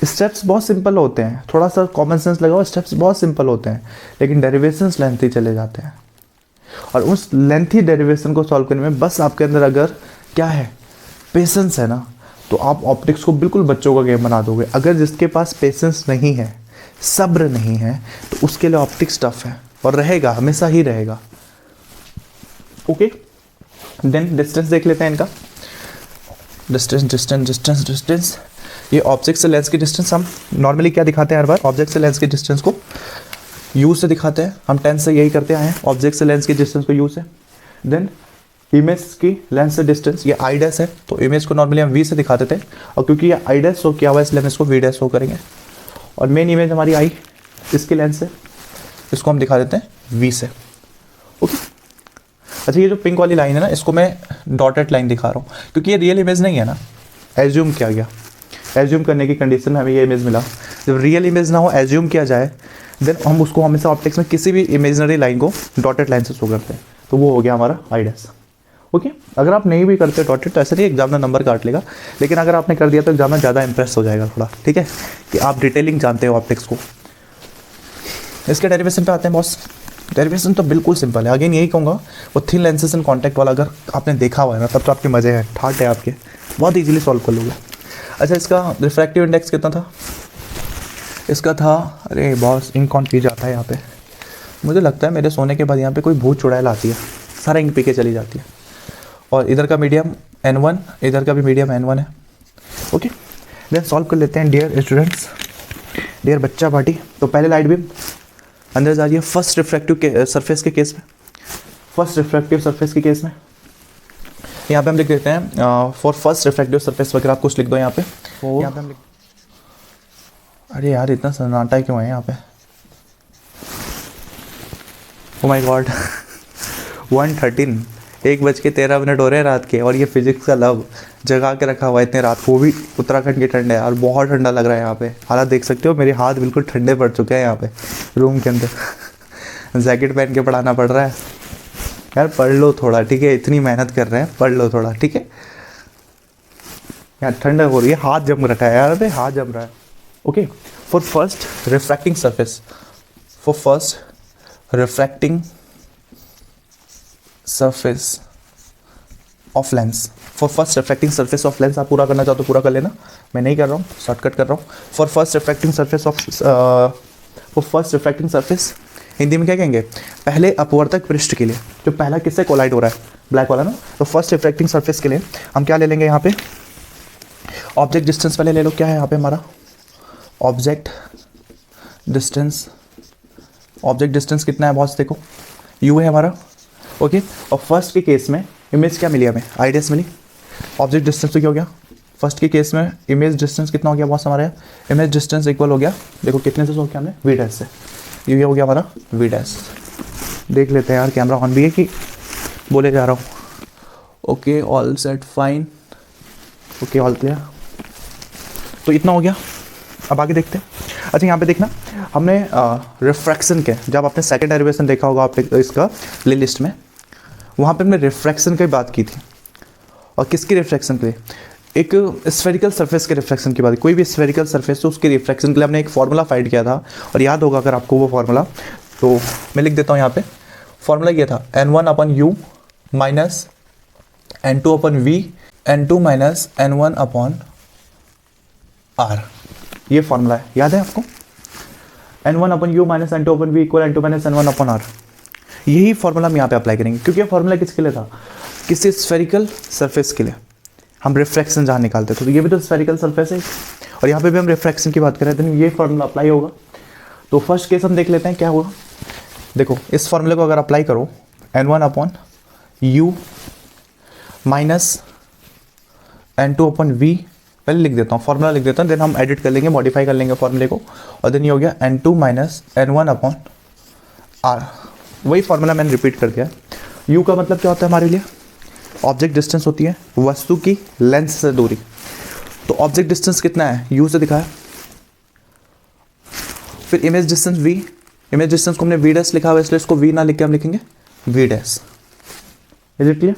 Speaker 1: स्टेप्स बहुत सिंपल होते हैं, थोड़ा सा कॉमन सेंस लगाओ, स्टेप्स बहुत सिंपल होते हैं, लेकिन डेरिवेशंस लेंथी चले जाते हैं। और उस लेंथी डेरिवेशन को सॉल्व करने में बस आपके अंदर अगर क्या है, पेशेंस है ना, तो आप ऑप्टिक्स को बिल्कुल बच्चों का गेम बना दोगे। अगर जिसके पास पेशेंस नहीं है, सब्र नहीं है, तो उसके लिए ऑप्टिक्स टफ है और रहेगा, हमेशा ही रहेगा। ओके, देन डिस्टेंस देख लेते हैं इनका। डिस्टेंस डिस्टेंस डिस्टेंस डिस्टेंस, ये ऑब्जेक्ट से लेंस की डिस्टेंस हम नॉर्मली क्या दिखाते हैं हर बार, ऑब्जेक्ट से लेंस की डिस्टेंस को यू से दिखाते हैं। हम 10 से यही करते आए हैं, ऑब्जेक्ट से लेंस की डिस्टेंस को यू से। देन इमेज की लेंस से डिस्टेंस, ये आई डैश है, तो इमेज को नॉर्मली हम वी से दिखाते थे, और क्योंकि ये आई डैश शो किया हुआ है इसलिए हम इसको वी डैश शो करेंगे। और मेन इमेज हमारी आई, इसकी लेंस है, इसको हम दिखा देते हैं वी से। ओके, अच्छा ये जो पिंक वाली लाइन है ना, इसको मैं डॉटेड लाइन दिखा रहा हूँ, क्योंकि ये रियल इमेज नहीं है ना, एज्यूम किया गया। एज्यूम करने की कंडीशन में हमें ये इमेज मिला। जब रियल इमेज ना हो, एज्यूम किया जाए, देन हम उसको हमेशा ऑप्टिक्स में किसी भी इमेजिनरी लाइन को डॉटेड लाइन से शो करते हैं, तो वो हो गया हमारा आई डैश। ओके, अगर आप नहीं भी करते डॉटेड तो ऐसे नहीं एग्जामिनर नंबर काट लेगा, लेकिन अगर आपने कर दिया तो एग्जामिनर ज़्यादा इंप्रेस हो जाएगा थोड़ा, ठीक है, कि आप डिटेलिंग जानते हो ऑप्टिक्स को। इसके डेरिवेशन पे आते हैं बॉस। डेरिवेशन तो बिल्कुल सिंपल है, अगेन यही कहूँगा, वो थिन लेंसेज एंड कॉन्टैक्ट वाला अगर आपने देखा हुआ है ना, तब तो आपके मज़े हैं, ठाट है आपके, बहुत ईजिली सॉल्व कर लोगे। अच्छा, इसका रिफ्रैक्टिव इंडेक्स कितना था? इसका था, अरे बॉस इंक कौन पी जाता है यहाँ पे, मुझे लगता है मेरे सोने के बाद यहाँ पे कोई भूत चुड़ैल आती है, सारा इंक पी के चली जाती है। और इधर का मीडियम N1, इधर का भी मीडियम N1 है। ओके, देन सॉल्व कर लेते हैं। डियर स्टूडेंट्स, डियर बच्चा पार्टी, तो पहले लाइट बीम अंदर जा रही है फर्स्ट रिफ्रैक्टिव सरफेस के केस में। फर्स्ट रिफ्रैक्टिव सरफेस के केस में यहाँ पे हम लिख देते हैं फॉर फर्स्ट रिफ्रैक्टिव सरफेस वगैरह, आप कुछ लिख दो यहाँ पे। यहाँ पे हम लिख, अरे यार इतना सन्नाटा क्यों है यहाँ पे, ओ माय गॉड 1:13, 1:13 हो रहे हैं रात के, और ये फिजिक्स का लव जगा के रखा हुआ है इतने रात को, वो भी उत्तराखंड की ठंड है यार, बहुत ठंडा लग रहा है यहाँ पे। हालात देख सकते हो, मेरे हाथ बिल्कुल ठंडे पड़ चुके हैं यहाँ पे रूम के अंदर जैकेट पहन के पढ़ाना पड़ रहा है यार। पढ़ लो थोड़ा, ठीक है, इतनी मेहनत कर रहे हैं, पढ़ लो थोड़ा, ठीक है यार, ठंड हो रही है, हाथ जम रखा है यार, हाथ जम रहा है। Okay, for first refracting surface, for first refracting surface of lens, for first refracting surface of lens, आप पूरा करना चाहो तो पूरा कर लेना, मैं नहीं कर रहा हूँ, शॉर्टकट कर रहा हूँ। For first refracting surface of, for first refracting surface Hindi में क्या कहेंगे, पहले अपवर्तक पृष्ठ के लिए, जो पहला किससे कोलाइड हो रहा है, ब्लैक वाला ना, तो फर्स्ट रिफ्रैक्टिंग सरफेस के लिए हम क्या ले लेंगे यहाँ पे, ऑब्जेक्ट डिस्टेंस पहले ले लो। क्या है यहाँ पे हमारा ऑब्जेक्ट डिस्टेंस, ऑब्जेक्ट डिस्टेंस कितना है बॉस, देखो यू है हमारा। ओके, और फर्स्ट के केस में इमेज क्या मिली हमें, आई डैश मिली। ऑब्जेक्ट डिस्टेंस तो क्या हो गया, फर्स्ट के केस में इमेज डिस्टेंस कितना हो गया बॉस हमारे, इमेज डिस्टेंस इक्वल हो गया, देखो कितने से हो गया हमें, वी डैश से, ये हो गया हमारा वी डैश। देख लेते हैं यार, कैमरा ऑन भी है कि बोले जा रहा हूँ। Okay, all set fine, okay all clear, तो इतना हो गया। अब आगे देखते हैं। अच्छा यहाँ पे देखना, हमने रिफ्रैक्शन के, जब आपने सेकंड डेरिवेशन देखा होगा आपने इसका प्ले लिस्ट में, वहाँ पे हमने रिफ्रैक्शन की बात की थी। और किसकी रिफ्रैक्शन के लिए, एक स्फेरिकल सरफेस के रिफ्रैक्शन की बात, कोई भी स्फेरिकल सरफेस हो उसके रिफ्रैक्शन के लिए हमने एक फार्मूला फाइंड किया था, और याद होगा अगर आपको वो फार्मूला, तो मैं लिख देता हूँ यहाँ पे। फार्मूला ये था N1/U minus N2/V, N2 minus N1/R, ये फार्मूला है, याद है आपको, N1/U minus N2/V equal N2 minus N1/R। यही फार्मूला हम यहाँ पे अप्लाई करेंगे, क्योंकि ये फार्मूला किसके लिए था, किसी स्फेरिकल सरफेस के लिए हम रिफ्रैक्शन जहाँ निकालते थे, तो ये भी तो स्फेरिकल सरफेस है और यहाँ पे भी हम रिफ्रैक्शन की बात करें तो ये फॉर्मूला अप्लाई होगा। तो फर्स्ट केस हम देख लेते हैं क्या होगा। देखो इस फॉर्मूले को अगर अप्लाई करो N1 upon U minus N2 upon V, पहले लिख देता हूँ फॉर्मूला लिख देता हूँ, देन हम एडिट कर लेंगे, मॉडिफाई कर लेंगे फॉर्मूले को, और देन ये हो गया N2 minus N1 upon R। वही फॉर्मूला मैंने रिपीट कर दिया। U का मतलब क्या होता है हमारे लिए, ऑब्जेक्ट डिस्टेंस होती है वस्तु की लेंस से दूरी। तो ऑब्जेक्ट डिस्टेंस कितना है, U से दिखा है। फिर image distance V, image distance को हमने V डैश लिखा हुआ है, इसलिए इसको V ना लिख के हम लिखेंगे V dash. Is it clear?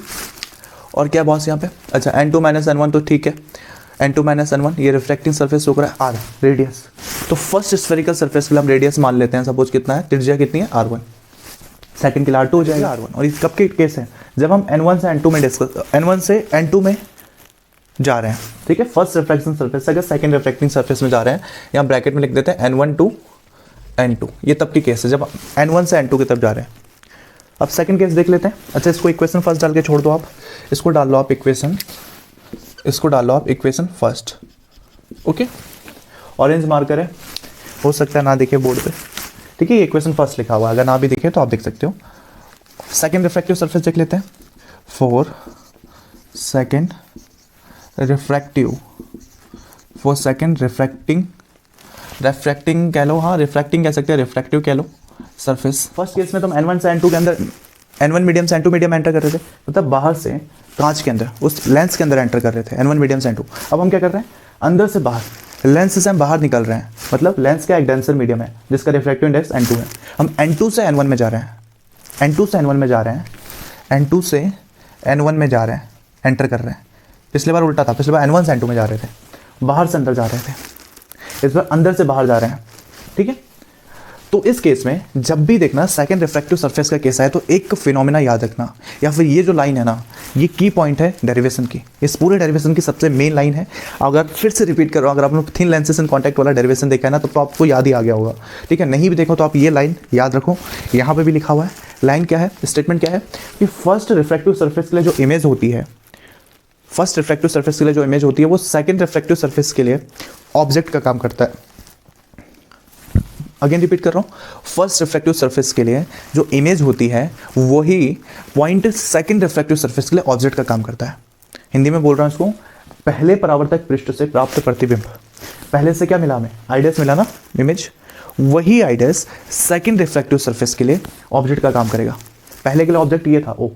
Speaker 1: और क्या बॉस यहाँ पे, अच्छा N2 माइनस N1 तो ठीक है, N2 माइनस N1 ये रिफ्रैक्टिंग सरफेस हो रहा है R रेडियस। तो फर्स्ट स्फेरिकल सरफेस के लिए हम रेडियस मान लेते हैं, सपोज कितना है, त्रिज्या कितनी है R1, सेकंड के लिए R2 हो जाएगा R1। और इस कब के केस है, जब हम N1 से N2 में N1 से N2 में जा रहे हैं, ठीक है, फर्स्ट रिफ्रैक्शन सरफेस से अगर सेकंड रिफ्रैक्टिंग सरफेस में जा रहे हैं, यहाँ ब्रैकेट में लिख देते हैं N1 टू N2, ये तब की केस है जब N1 से N2 की तरफ जा रहे हैं। अब सेकंड केस देख लेते हैं। अच्छा इसको इक्वेशन फर्स्ट डाल के छोड़ दो, आप इसको डाल लो आप इक्वेशन, इसको डाल लो आप equation first, okay. Orange marker है, हो सकता है ना दिखे बोर्ड पे, ठीक है, ये इक्वेशन फर्स्ट लिखा हुआ है, अगर ना भी दिखे तो आप देख सकते हो। सेकंड रिफ्रैक्टिव सरफेस देख लेते हैं, फॉर सेकंड रिफ्रैक्टिंग कह लो, हाँ रिफ्रैक्टिंग कह सकते हैं, रिफ्रैक्टिव कह लो सरफेस। फर्स्ट केस में तो हम N1 से N2 के अंदर, N1 मीडियम से N2 मीडियम एंटर कर रहे थे, मतलब बाहर से कांच के अंदर उस लेंस के अंदर एंटर कर रहे थे N1 मीडियम से N2। अब हम क्या कर रहे हैं, अंदर से बाहर, लेंस से हम बाहर निकल रहे हैं, मतलब लेंस का एक डेंसर मीडियम है जिसका रिफ्रैक्टिव इंडेक्स N2 है। हम N2 से N1 में जा रहे हैं, N2 से N1 में जा रहे हैं, N2 से N1 में जा रहे हैं, एंटर कर रहे हैं। पिछले बार उल्टा था, पिछले बार N1 से N2 में जा रहे थे, बाहर से अंदर जा रहे थे, इस बार अंदर से बाहर जा रहे हैं, ठीक है। तो इस केस में जब भी देखना सेकंड रिफ्रैक्टिव सरफेस का केस है तो एक फिनोमेना याद रखना, या फिर ये जो लाइन है ना, ये की पॉइंट है डेरिवेशन की, इस पूरे डेरिवेशन की सबसे मेन लाइन है। अगर फिर से रिपीट करो, अगर आपने थिन लेंसेस इन कॉन्टैक्ट वाला डेरिवेशन देखा है ना, तो आपको याद ही आ गया होगा, ठीक है। नहीं भी देखो तो आप ये लाइन याद रखो, यहाँ पर भी लिखा हुआ है। लाइन क्या है, स्टेटमेंट क्या है कि फर्स्ट रिफ्रैक्टिव सरफेस के लिए जो इमेज होती है, फर्स्ट रिफ्रैक्टिव सरफेस के लिए जो इमेज होती है वो सेकंड रिफ्रैक्टिव सरफेस के लिए ऑब्जेक्ट का काम करता है। अगेन रिपीट कर रहा हूँ, फर्स्ट रिफ्रैक्टिव सरफेस के लिए जो इमेज होती है वही पॉइंट सेकंड रिफ्रैक्टिव सरफेस के लिए ऑब्जेक्ट का काम करता है। हिंदी में बोल रहा हूँ इसको, पहले परावर्तक पृष्ठ से प्राप्त प्रतिबिंब, पहले से क्या मिला हमें, आइडियस मिला ना, इमेज, वही आइडियस सेकंड रिफ्रैक्टिव सरफेस के लिए ऑब्जेक्ट का काम करेगा। पहले के लिए ऑब्जेक्ट ये था, ओ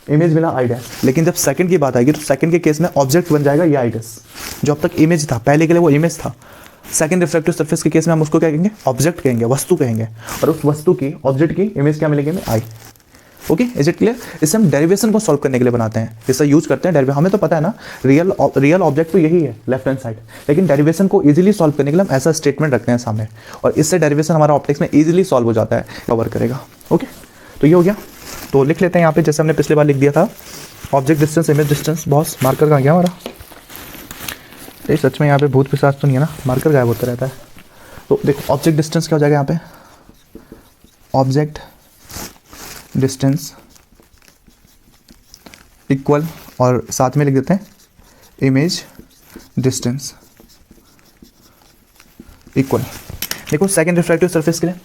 Speaker 1: इमेज मिला आइडियस, लेकिन जब सेकंड की बात आएगी तो सेकंड के केस में ऑब्जेक्ट बन जाएगा ये आइडियस। जो अब तक इमेज था, पहले के लिए वो इमेज था, सेकंड रिफ्रैक्टिव सरफेस के केस में हम उसको क्या कहेंगे, ऑब्जेक्ट कहेंगे, वस्तु कहेंगे, और उस वस्तु की, ऑब्जेक्ट की इमेज क्या मिलेगी हमें, आई। Okay, is it clear? इससे हम डेरिवेशन को सॉल्व करने के लिए बनाते हैं, इसका यूज करते हैं डेरिवेशन। हमें तो पता है ना, रियल ऑब्जेक्ट तो यही है लेफ्ट हैंड साइड, लेकिन डेरिवेशन को इजीली सॉल्व करने के लिए हम ऐसा स्टेटमेंट रखते हैं सामने, और इससे डेरिवेशन हमारा ऑप्टिक्स में इजीली सॉल्व हो जाता है, कवर करेगा। ओके, तो ये हो गया। तो लिख लेते हैं यहाँ पे, जैसे हमने पिछले बार लिख दिया था, object distance, image distance. Boss marker कहाँ गया हमारा? ये सच में यहाँ पे भूत पिशाच तो नहीं है ना, मार्कर गायब होता रहता है। तो देखो ऑब्जेक्ट डिस्टेंस क्या हो जाएगा यहाँ पे, ऑब्जेक्ट डिस्टेंस इक्वल, और साथ में लिख देते हैं इमेज डिस्टेंस इक्वल। देखो सेकंड रिफ्रैक्टिव सरफेस के लिए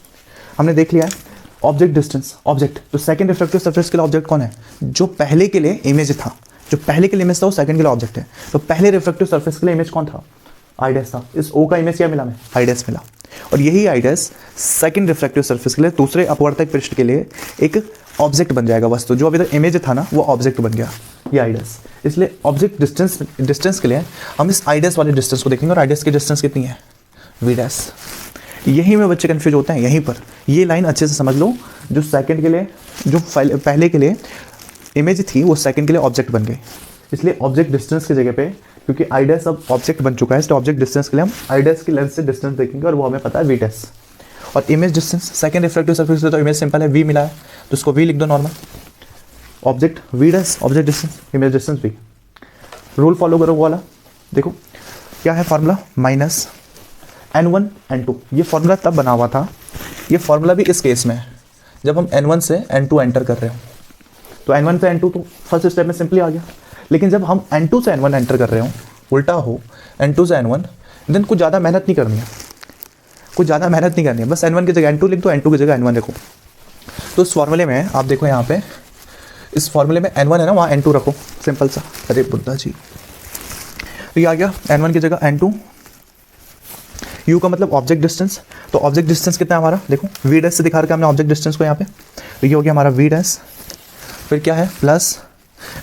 Speaker 1: हमने देख लिया है ऑब्जेक्ट डिस्टेंस, ऑब्जेक्ट, तो सेकंड रिफ्रैक्टिव सरफेस के लिए ऑब्जेक्ट कौन है, जो पहले के लिए इमेज था, जो पहले के लिए इमेज था वो सेकंड के लिए ऑब्जेक्ट है। तो पहले रिफ्रैक्टिव सरफेस के लिए इमेज कौन था, आइडियस था। इस ओ का इमेज क्या मिला हमें, आइडियस मिला, और यही आइडियस सेकंड रिफ्रैक्टिव सरफेस के लिए, दूसरे अपवर्तक पृष्ठ के लिए एक ऑब्जेक्ट बन जाएगा वस्तु, जो अभी तक इमेज था ना वो ऑब्जेक्ट बन गया, ये आइडियस। इसलिए ऑब्जेक्ट डिस्टेंस के लिए हम इस आइडियस वाले डिस्टेंस को देखेंगे, और आइडियस की डिस्टेंस कितनी है, वी डैश। यहीं में बच्चे कंफ्यूज होते हैं, यहीं पर ये लाइन अच्छे से समझ लो, जो सेकंड के लिए, जो पहले के लिए इमेज थी वो सेकंड के लिए ऑब्जेक्ट बन गई। इसलिए ऑब्जेक्ट डिस्टेंस की जगह पे, क्योंकि आइडियस अब ऑब्जेक्ट बन चुका है, इसलिए ऑब्जेक्ट डिस्टेंस के लिए हम आइडियस की लेंस से डिस्टेंस देखेंगे, और वो हमें पता है वी डैश। और image distance, second refractive surface से तो इमेज सिंपल है, वी मिला है, तो उसको वी लिख दो normal, object v dash, object distance, image distance v. Rule follow करो वो वाला। देखो क्या है फार्मूला, माइनस N1 N2, ये फार्मूला तब बना हुआ था, ये फार्मूला भी इस केस में है जब हम N1 से N2 एंटर कर रहे हो, तो n1 से n2 तो फर्स्ट स्टेप में सिंपली आ गया। लेकिन जब हम n2 से n1 एंटर कर रहे हो, उल्टा हो n2 से n1, देन कुछ ज़्यादा मेहनत नहीं करनी है, कुछ ज़्यादा मेहनत नहीं करनी है, बस n1 की जगह n2 लिख दो, n2 की जगह n1 लिखो। तो इस फॉर्मूले में आप देखो यहाँ पे, इस फॉर्मूले में n1 है ना, वहाँ n2 रखो, सिंपल सा। अरे बुद्धा जी, तो ये आ गया n1 की जगह n2, u का मतलब ऑब्जेक्ट डिस्टेंस। तो ऑब्जेक्ट डिस्टेंस कितना है हमारा, देखो v डैश से दिखा रखा है हमने ऑब्जेक्ट डिस्टेंस को यहाँ पे, तो ये हो गया हमारा v डैश, फिर क्या है प्लस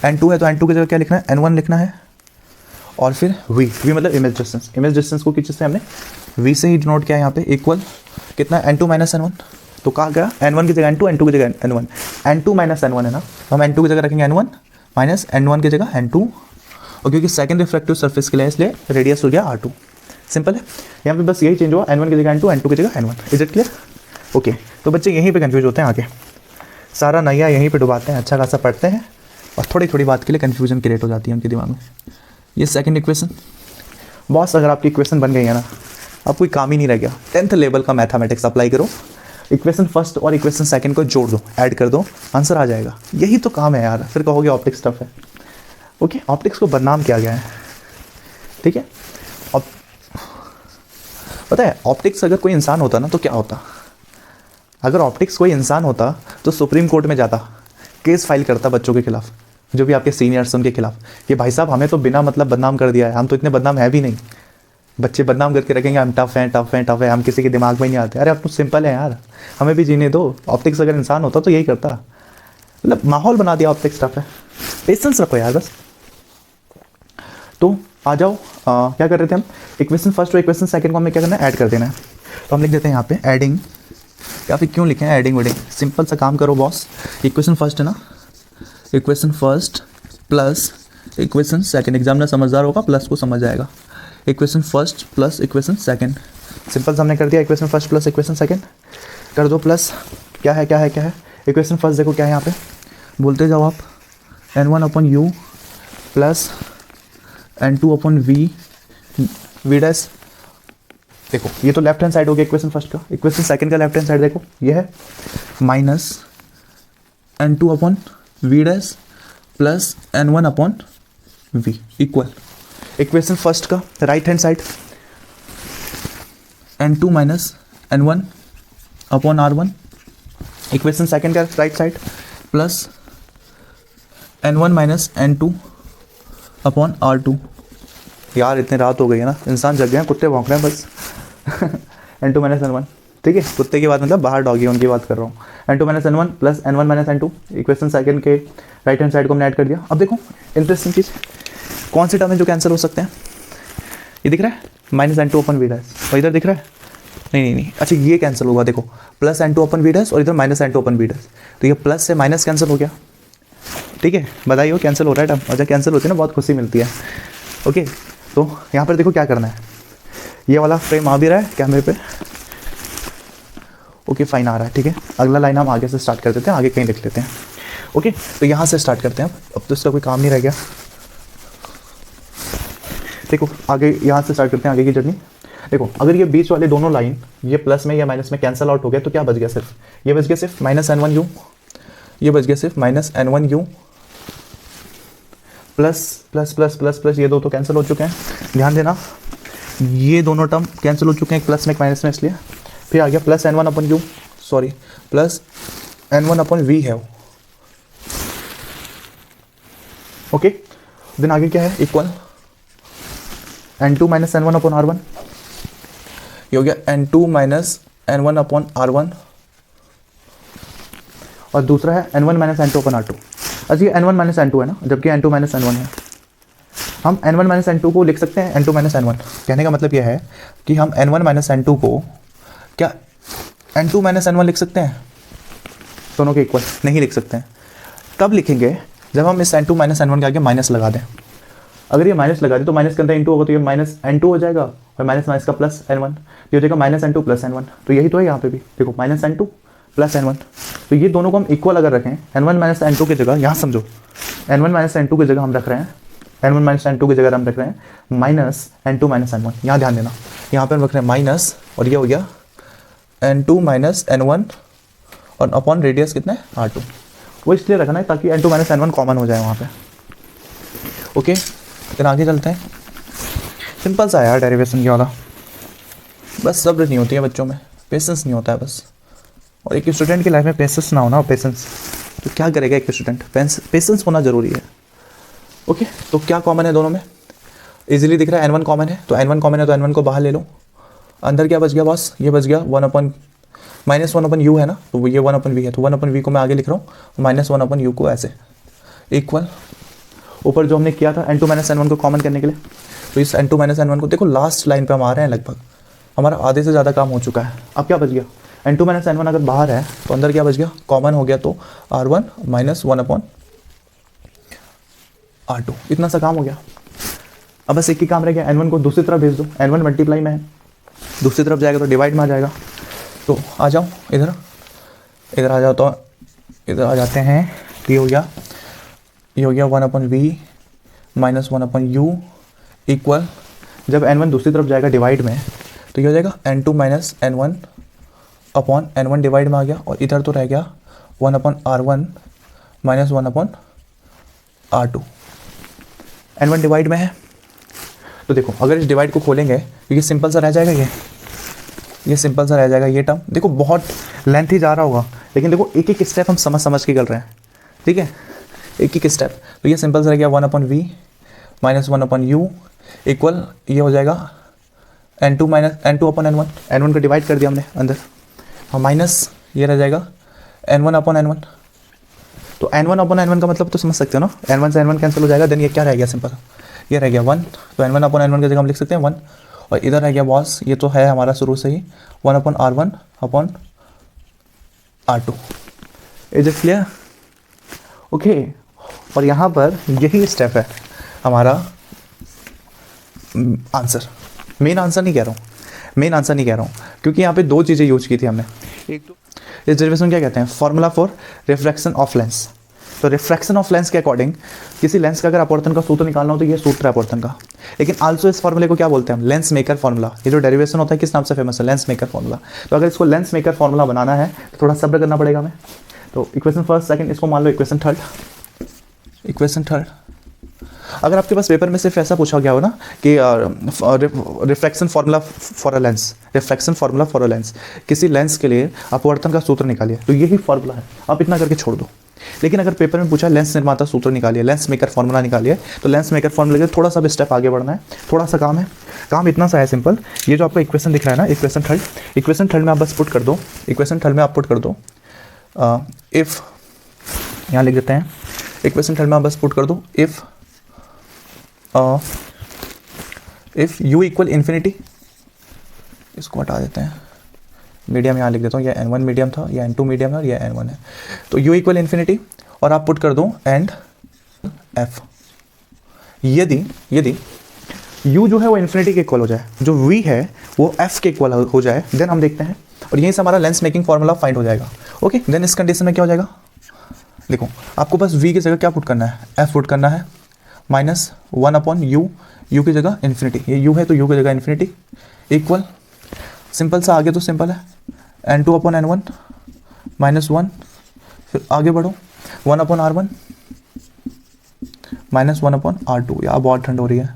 Speaker 1: n2 है, तो n2 की जगह क्या लिखना है, n1 लिखना है, और फिर v मतलब इमेज डिस्टेंस। इमेज डिस्टेंस को किस चीज़ से हमने v से ही डिनोट किया यहाँ पे, इक्वल कितना है n2 माइनस n1। तो कहा गया n1 की जगह n2, n2 की जगह n1, n2 माइनस n1 है ना, तो हम n2 की जगह रखेंगे n1 माइनस n1 की जगह n2, और क्योंकि सेकंड रिफ्रैक्टिव सरफेस के लिए इसलिए रेडियस हो गया r2। सिंपल है, यहाँ पे बस यही चेंज हुआ, n1 की जगह n2, n2 की जगह n1। Is it clear? Okay, तो बच्चे यहीं पे कंफ्यूज होते हैं, आगे सारा नया यहीं पे डुबाते हैं, अच्छा खासा पढ़ते हैं और थोड़ी थोड़ी बात के लिए कन्फ्यूजन क्रिएट हो जाती है उनके दिमाग में। ये सेकंड इक्वेशन बॉस, अगर आपकी इक्वेशन बन गई है ना, अब कोई काम ही नहीं रह गया। 10th लेवल का मैथमेटिक्स अप्लाई करो, इक्वेशन फर्स्ट और इक्वेशन सेकंड को जोड़ दो, ऐड कर दो, आंसर आ जाएगा। यही तो काम है यार, फिर कहोगे ऑप्टिक्स टफ है। ओके, ऑप्टिक्स को बदनाम किया गया है, ठीक है। अब पता है ऑप्टिक्स अगर कोई इंसान होता ना तो क्या होता, अगर ऑप्टिक्स कोई इंसान होता तो सुप्रीम कोर्ट में जाता, केस फाइल करता बच्चों के खिलाफ, जो भी आपके सीनियर्स उनके खिलाफ, कि भाई साहब हमें तो बिना मतलब बदनाम कर दिया है, हम तो इतने बदनाम है भी नहीं, बच्चे बदनाम करके रखेंगे हम टफ हैं टफ हैं टफ है, हम किसी के दिमाग में नहीं आते। अरे अब तो सिंपल है यार, हमें भी जीने दो। ऑप्टिक्स अगर इंसान होता तो यही करता, मतलब माहौल बना दिया ऑप्टिक्स टफ है। पेशेंस रखो यार बस। तो आ जाओ, क्या कर रहे थे हम, इक्वेशन फर्स्ट और इक्वेशन सेकंड को हमें क्या करना है, ऐड कर देना है। तो हम लिख देते हैं यहाँ पे एडिंग, या फिर क्यों लिखें एडिंग वेडिंग, सिंपल सा काम करो बॉस। इक्वेशन फर्स्ट है ना, equation first plus equation second, examiner समझदार होगा, प्लस को समझ जाएगा। Equation first plus equation second, simple हमने कर दिया, equation first plus equation second कर दो, प्लस क्या है क्या है क्या है, इक्वेशन फर्स्ट देखो क्या है यहाँ पे, बोलते जाओ आप, n1 upon u plus n2 upon v dash. देखो ये तो लेफ्ट हैंड साइड हो गया इक्वेशन फर्स्ट का, इक्वेशन सेकंड का लेफ्ट हैंड साइड देखो ये है minus n2 upon v dash plus n1 upon v equal equation first का right hand side n2 minus n1 upon r1, equation second का right side plus n1 minus n2 upon r2। यार इतने रात हो गई है ना, इंसान जग गए हैं, कुत्ते भौंक रहे हैं बस। n2 माइनस n1, ठीक है, कुत्ते की बात मतलब बाहर डॉगी उनकी बात कर रहा हूँ। n2 minus n1 plus n1 minus n2, equation second के राइट हैंड साइड को हमने ऐड कर दिया। अब देखो इंटरेस्टिंग चीज़, कौन से टर्म है जो कैंसिल हो सकते हैं, ये दिख रहा है minus n2 upon we dash, और इधर दिख रहा है नहीं, अच्छा ये कैंसिल होगा, देखो plus n2 upon we dash और इधर minus n2 upon we dash, तो ये प्लस से माइनस कैंसिल हो गया, ठीक है, बधाई हो कैंसिल हो रहा है टर्म, और जब कैंसिल होती है ना बहुत खुशी मिलती है। ओके, तो यहाँ पर देखो क्या करना है, ये वाला फ्रेम आ भी रहा है कैमरे पे, ओके फाइन आ रहा है, ठीक है। अगला लाइन हम आगे से स्टार्ट कर देते हैं, आगे कहीं लिख लेते हैं। ओके, तो यहाँ से स्टार्ट करते हैं अब तो इसका कोई काम नहीं रह गया। देखो आगे यहाँ से स्टार्ट करते हैं आगे की जर्नी। देखो अगर ये बीच वाले दोनों लाइन ये प्लस में या माइनस में कैंसिल आउट हो गया तो क्या बच गया, सिर्फ ये बच गया, सिर्फ माइनस n1 u, ये बच गया सिर्फ minus n1 u plus plus plus plus plus, ये दो तो कैंसिल हो चुके हैं, ध्यान देना ये दोनों टर्म कैंसिल हो चुके हैं, एक प्लस में एक माइनस में, इसलिए फिर आ गया प्लस n1 अपन u, सॉरी प्लस n1 अपन v है। ओके, देन आगे क्या है, equal n2 minus n1 upon r1, ये हो गया n2 minus n1 upon r1, और दूसरा है n1 minus n2 upon r2। अच्छा ये n1 माइनस n2 है ना, जबकि n2 माइनस n1 है, हम n1 माइनस n2 को लिख सकते हैं n2 माइनस n1। कहने का मतलब यह है कि हम n1 माइनस n2 को क्या n2 माइनस n1 लिख सकते हैं, दोनों के इक्वल नहीं लिख सकते हैं। कब लिखेंगे, जब हम इस n2 माइनस n1 के आगे माइनस लगा दें। अगर ये माइनस लगा दे तो माइनस के अंदर इंटू होगा, तो ये माइनस n2 हो जाएगा, और माइनस माइनस का प्लस n1, ये हो जाएगा माइनस n2 प्लस n1। तो यही तो है यहाँ पे भी, देखो माइनस n2 प्लस n1, तो ये दोनों को हम इक्वल अगर रखें, n1 माइनस n2 की जगह, यहाँ समझो n1 माइनस n2 की जगह हम रख रहे हैं, n1 माइनस n2 की जगह हम रख रहे हैं माइनस n2 माइनस n1। यहाँ ध्यान देना, यहाँ पर हम रख रहे हैं माइनस, और ये हो गया n2 माइनस n1 और अपॉन रेडियस कितना है r2। वो इसलिए रखना है ताकि n2 माइनस n1 कॉमन हो जाए वहाँ पे। ओके, फिर आगे चलते हैं। सिंपल सा है यार डेरिवेशन की वाला, बस सब्र नहीं होती है बच्चों में, पेशेंस नहीं होता है बस। और एक स्टूडेंट की लाइफ में पेशेंस ना होना, पेशेंस तो क्या करेगा एक स्टूडेंट, पेशेंस होना ज़रूरी है। ओके, तो क्या कॉमन है दोनों में, इजीली दिख रहा है n1 कॉमन है, तो n1 कॉमन है तो n1 को बाहर ले लो। अंदर क्या बच गया बॉस, ये बच गया 1 माइनस 1/u है ना, तो ये 1/v है, तो 1/v को मैं आगे लिख रहा हूँ, माइनस 1/u को ऐसे इक्वल ऊपर जो हमने किया था n2 माइनस n1 को कॉमन करने के लिए, तो इस n2 माइनस n1 को देखो लास्ट लाइन पे हम आ रहे हैं, लगभग हमारा आधे से ज़्यादा काम हो चुका है। अब क्या बच गया, n2 माइनस n1 अगर बाहर है तो अंदर क्या बच गया, कॉमन हो गया, तो r1 माइनस 1/r2, इतना सा काम हो गया। अब बस एक ही काम रह गया, n1 को दूसरी तरफ भेज दो, n1 मल्टीप्लाई में है, दूसरी तरफ जाएगा तो डिवाइड में आ जाएगा। तो आ जाओ इधर आ जाओ, तो इधर आ जाते हैं, ये हो गया 1/v माइनस 1/u इक्वल, जब n1 दूसरी तरफ जाएगा डिवाइड में तो ये हो जाएगा n2 minus n1 upon n1 divide में आ गया, और इधर तो रह गया 1/r1 minus 1/r2, n1 divide में है। तो देखो अगर इस डिवाइड को खोलेंगे तो ये सिंपल सा रह जाएगा, ये सिंपल सा रह जाएगा ये टर्म। देखो बहुत लेंथ ही जा रहा होगा, लेकिन देखो एक एक स्टेप हम समझ के चल रहे हैं, ठीक है, एक एक स्टेप। तो ये सिंपल सा रह गया 1/v माइनस 1/u इक्वल, ये हो जाएगा n2/n1, n1 को डिवाइड कर दिया हमने अंदर, और माइनस ये रह जाएगा n1/n1। तो n1/n1 का मतलब तो समझ सकते हो ना, n1 से n1 कैंसिल हो जाएगा, देन ये क्या रह गया, सिंपल ये रह गया 1, तो n1/n1 की जगह हम लिख सकते हैं 1, और इधर रह गया बॉस, ये तो है हमारा शुरू से ही 1/r1/r2। Is it clear? Okay, और यहाँ पर यही स्टेप है हमारा आंसर, मेन आंसर नहीं कह रहा हूँ, क्योंकि यहाँ पे दो चीज़ें यूज की थी हमने। एक तो इस डेरिवेशन क्या कहते हैं, formula for refraction of lens. तो रिफ्रैक्शन ऑफ लेंस के अकॉर्डिंग किसी लेंस का अगर अपवर्तन का सूत्र निकालना हो तो ये सूत्र है अपवर्तन का, लेकिन आल्सो इस फॉर्मूले को क्या बोलते हैं हम, लेंस मेकर फॉर्मूला। ये जो डेरिवेशन होता है किस नाम से फेमस है, लेंस मेकर फॉर्मूला। तो अगर इसको लेंस मेकर फॉर्मूला बनाना है तो थोड़ा सब्र करना पड़ेगा हमें। तो इक्वेशन फर्स्ट सेकंड, इसको मान लो इक्वेशन थर्ड। अगर आपके पास पेपर में सिर्फ ऐसा पूछा गया हो ना कि refraction formula for a lens, किसी लेंस के लिए अपवर्तन का सूत्र निकालिए, तो यही फॉर्मूला है, आप इतना करके छोड़ दो। लेकिन अगर पेपर में पूछा लेंस निर्माता सूत्र निकालिए, लेंस मेकर फॉर्मूला निकालिए, तो लेंस मेकर फॉर्मूला के थोड़ा सा भी स्टेप आगे बढ़ना है, थोड़ा सा काम है। काम इतना सा है सिंपल, ये जो आपका इक्वेशन दिख रहा है ना, इक्वेशन थर्ड में आप बस पुट कर दो, इफ़, यहाँ लिख देते हैं, इक्वेशन थर्ड में आप बस पुट कर दो, इफ़ u इक्वल इन्फिनिटी, इसको हटा देते हैं, मीडियम यहाँ लिख देता हूँ, यह n1 मीडियम था, यह n2 मीडियम है, और यह n1 है। तो u इक्वल इन्फिनिटी, और आप पुट कर दो एंड f। यदि u जो है वो इन्फिनिटी के इक्वल हो जाए, जो v है वो f के इक्वल हो जाए, देन हम देखते हैं, और यहीं से हमारा लेंस मेकिंग फॉर्मूला फाइंड हो जाएगा। ओके, देन इस कंडीशन में क्या हो जाएगा, देखो आपको बस v की जगह क्या पुट करना है, f पुट करना है, माइनस 1/u, u की जगह इन्फिनिटी, ये u है तो u की जगह इन्फिनिटी इक्वल, सिंपल सा, आगे तो सिंपल है, n2/n1 माइनस 1, फिर आगे बढ़ो 1/r1 माइनस 1/r2। यार बहुत ठंड हो रही है,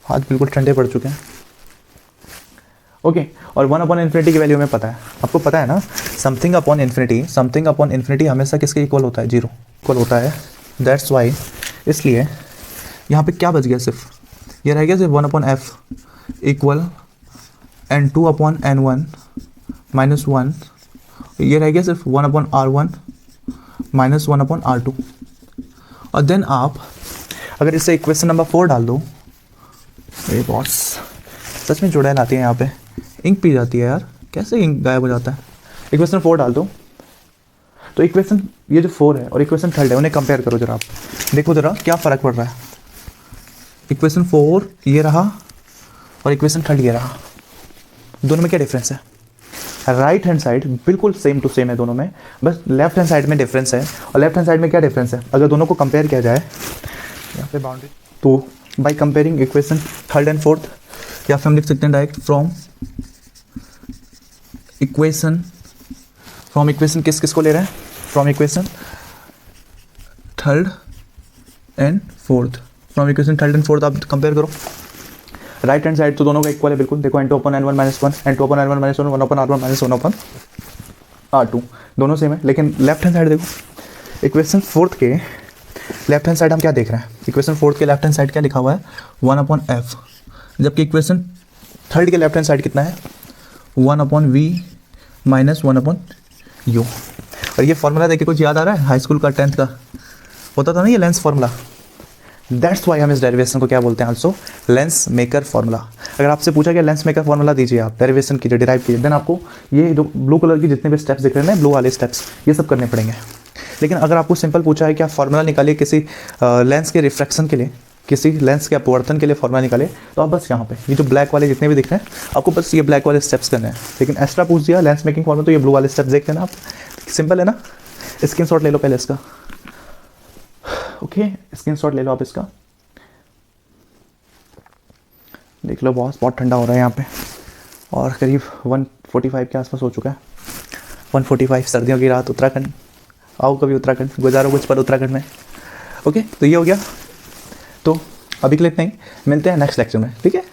Speaker 1: हाथ बिल्कुल ठंडे पड़ चुके हैं। ओके, और 1/इन्फिनिटी की वैल्यू हमें पता है, आपको पता है ना, समथिंग अपॉन इन्फिनिटी हमेशा किसके इक्वल होता है, 0 इक्वल होता है। दैट्स वाई, इसलिए यहाँ पे क्या बच गया, सिर्फ ये रह गया, सिर्फ 1/f इक्वल n2/n1 माइनस 1, ये रह गया सिर्फ 1/r1 माइनस 1/r2। और देन आप अगर इसे इक्वेशन नंबर 4 डाल दो, ये बॉस सच में चुड़ैल आती है यहाँ पे, इंक पी जाती है यार, कैसे इंक गायब हो जाता है। इक्वेशन 4 डाल दो, तो इक्वेशन ये जो 4 है और इक्वेशन 3 है, उन्हें कंपेयर करो जरा, आप देखो जरा क्या फ़र्क पड़ रहा है। इक्वेशन 4 ये रहा और इक्वेशन 3 ये रहा, दोनों में क्या डिफरेंस है, राइट हैंड साइड बिल्कुल सेम टू सेम है दोनों में, बस लेफ्ट हैंड साइड में डिफरेंस है। और लेफ्ट हैंड साइड में क्या डिफरेंस है, अगर दोनों को कंपेयर किया जाए यहाँ पे बाउंड्री, तो बाय कंपेयरिंग इक्वेशन 3 एंड 4, या फिर हम लिख सकते हैं डायरेक्ट फ्रॉम इक्वेशन किस किस को ले रहे हैं, from equation third and fourth, from equation third and fourth आप कंपेयर करो। राइट हैंड साइड तो दोनों का इक्वल है बिल्कुल, देखो n2 upon n1 minus 1, n2 upon n1 minus 1, 1 upon r1 minus 1 upon r2, दोनों सेम है। लेकिन लेफ्ट हैंड साइड देखो, इक्वेशन फोर्थ के लेफ्ट हैंड साइड हम क्या देख रहे हैं, इक्वेशन फोर्थ के लेफ्ट हैंड साइड क्या लिखा हुआ है 1 upon f, जबकि इक्वेशन थर्ड के लेफ्ट हैंड साइड कितना है 1 upon v minus 1 upon u। और ये फॉर्मूला देख के कुछ याद आ रहा है, हाई स्कूल का 10th का होता था ना ये लेंस फॉर्मूला। दैट्स वाई हम इस डेरिवेशन को क्या बोलते हैं, आल्सो लेंस मेकर फॉर्मूला। अगर आपसे पूछा गया लेंस मेकर फॉर्मूला दीजिए, आप डेरिवेशन कीजिए, डिराइव कीजिए, देन आपको ये जो ब्लू कलर की जितने भी स्टेप्स दिख रहे हैं ना, ब्लू वाले स्टेप्स, ये सब करने पड़ेंगे। लेकिन अगर आपको सिंपल पूछा है कि आप फॉर्मूला निकालिए किसी लेंस के रिफ्रैक्शन के लिए, किसी लेंस के अपवर्तन के लिए फॉर्मूला निकाले, तो आप बस यहाँ पे ये जो ब्लैक वाले जितने भी दिख रहे हैं आपको बस ये ब्लैक वाले स्टेप्स करने हैं। लेकिन एक्स्ट्रा पूछ दिया लेंस मेकिंग फॉर्मूला, तो ये ब्लू वाले स्टेप्स देख लेना आप, सिंपल है ना। स्क्रीनशॉट ले लो पहले इसका, ओके स्क्रीनशॉट ले लो आप इसका, देख लो बॉस बहुत ठंडा हो रहा है यहाँ पे, और करीब 145 के आसपास हो चुका है, 145 सर्दियों की रात उत्तराखंड, आओ कभी उत्तराखंड, गुजारो कुछ पर उत्तराखंड में। ओके तो ये हो गया, तो अभी के लिए इतना ही, मिलते हैं नेक्स्ट लेक्चर में, ठीक है।